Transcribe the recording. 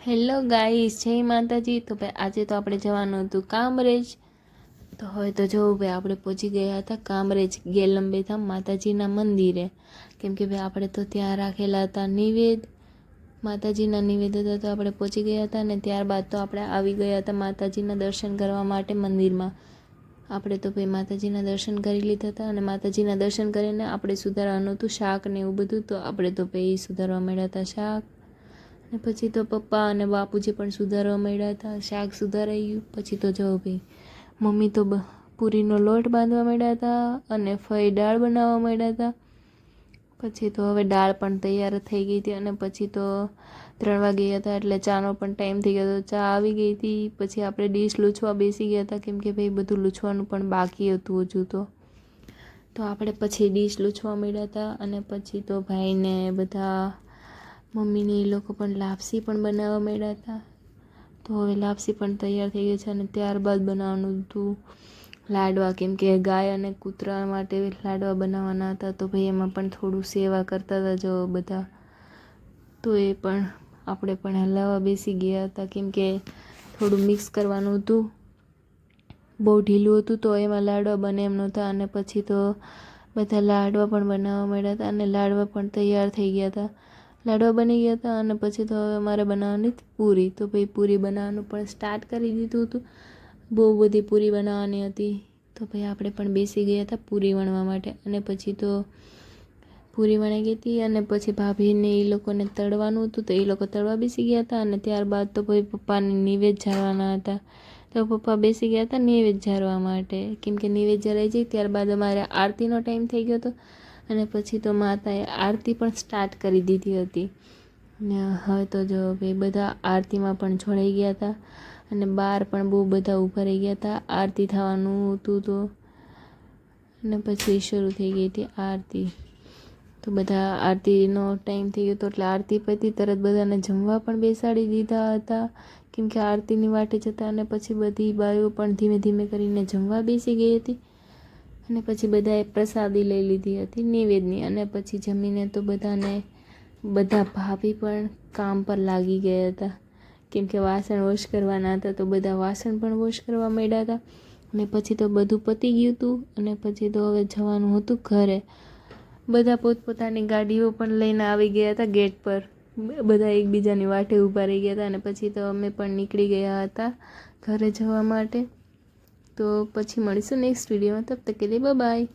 Hello guys, જય માતાજી। તો ભાઈ આજે તો આપણે જવાનું હતું કામરેજ। તો હવે તો જો ભાઈ આપણે પહોંચી ગયા હતા કામરેજ ગેલંબે ધામ માતાજીના મંદિરે। કેમ કે ભાઈ આપણે તો ત્યાં રાખેલા હતા નિવેદ, માતાજીના નિવેદ હતા, તો આપણે પહોંચી ગયા હતા ને ત્યારબાદ તો આપણે આવી ગયા હતા માતાજીના દર્શન કરવા માટે મંદિરમાં। આપણે તો ભાઈ માતાજીના દર્શન કરી લીધા હતા અને માતાજીના દર્શન કરીને આપણે સુધારવાનું હતું શાક ને એવું બધું। તો આપણે તો ભાઈ સુધારવા માંડ્યા હતા શાક, ને પછી તો પપ્પા અને બાપુજી પણ સુધારવા માંડ્યા હતા। શાક સુધારાઈ ગયું પછી તો જો ભાઈ મમ્મી તો પૂરીનો લોટ બાંધવા માંડ્યા હતા અને ફઈ દાળ બનાવવા માંડ્યા હતા। પછી તો હવે દાળ પણ તૈયાર થઈ ગઈ હતી અને પછી તો 3 વાગી ગયા હતા એટલે ચાનો પણ ટાઈમ થઈ ગયો હતો, ચા આવી ગઈ હતી। પછી આપણે ડીશ લૂછવા બેસી ગયા હતા કેમ કે ભાઈ બધું લૂછવાનું પણ બાકી હતું હજુ તો આપણે પછી ડીશ લૂછવા માંડ્યા હતા। અને પછી તો ભાઈને બધા મમ્મીને એ લોકો પણ લાપસી પણ બનાવવા માંડ્યા હતા। તો હવે લાપસી પણ તૈયાર થઈ ગઈ છે અને ત્યારબાદ બનાવવાનું હતું લાડવા, કેમ કે ગાય અને કૂતરા માટે લાડવા બનાવવાના હતા। તો ભાઈ એમાં પણ થોડું સેવા કરતા હતા જો બધા, તો એ પણ આપણે પણ હલાવવા બેસી ગયા હતા કેમ કે થોડું મિક્સ કરવાનું હતું, બહુ ઢીલું હતું તો એમાં લાડવા બને એમ નહોતા। અને પછી તો બધા લાડવા પણ બનાવવા માંડ્યા હતા અને લાડવા પણ તૈયાર થઈ ગયા હતા, લાડવા બની ગયા હતા। અને પછી તો હવે અમારે બનાવવાની પૂરી, તો ભાઈ પૂરી બનાવવાનું પણ સ્ટાર્ટ કરી દીધું હતું, બહુ બધી પૂરી બનાવવાની હતી। તો ભાઈ આપણે પણ બેસી ગયા હતા પૂરી વણવા માટે અને પછી તો પૂરી વણાઈ ગઈ હતી અને પછી ભાભીને એ લોકોને તળવાનું હતું તો એ લોકો તળવા બેસી ગયા હતા। અને ત્યારબાદ તો ભાઈ પપ્પાને નિવેદ ઝારવાના હતા તો પપ્પા બેસી ગયા હતા નિવેદ ઝારવા માટે, કેમ કે નિવેદ ઝારાઈ જાય ત્યારબાદ અમારે આરતીનો ટાઈમ થઈ ગયો હતો અને પછી તો માતાએ આરતી પણ સ્ટાર્ટ કરી દીધી હતી। ને હવે તો જો ભાઈ બધા આરતીમાં પણ જોડાઈ ગયા હતા અને બહાર પણ બહુ બધા ઊભા રહી ગયા હતા આરતી થવાનું હતું તો, અને પછી શરૂ થઈ ગઈ હતી આરતી। તો બધા આરતીનો ટાઈમ થઈ ગયો હતો એટલે આરતી પતી તરત બધાને જમવા પણ બેસાડી દીધા હતા કેમ કે આરતીની વાટે જતા। અને પછી બધી બાઈઓ પણ ધીમે ધીમે કરીને જમવા બેસી ગઈ હતી અને પછી બધાએ પ્રસાદી લઈ લીધી હતી નિવેદની। અને પછી જમીને તો બધા ભાભી પણ કામ પર લાગી ગયા હતા કેમ કે વાસણ વોશ કરવાના હતા તો બધા વાસણ પણ વોશ કરવા માંડ્યા હતા। અને પછી તો બધું પતી ગયું હતું અને પછી તો હવે જવાનું હતું ઘરે। બધા પોતપોતાની ગાડીઓ પણ લઈને આવી ગયા હતા ગેટ પર, બધા એકબીજાની વાટે ઊભા રહી ગયા હતા અને પછી તો અમે પણ નીકળી ગયા હતા ઘરે જવા માટે। તો પછી મળીશું નેક્સ્ટ વિડીયોમાં, તબ તક કે લીએ બાય બાય।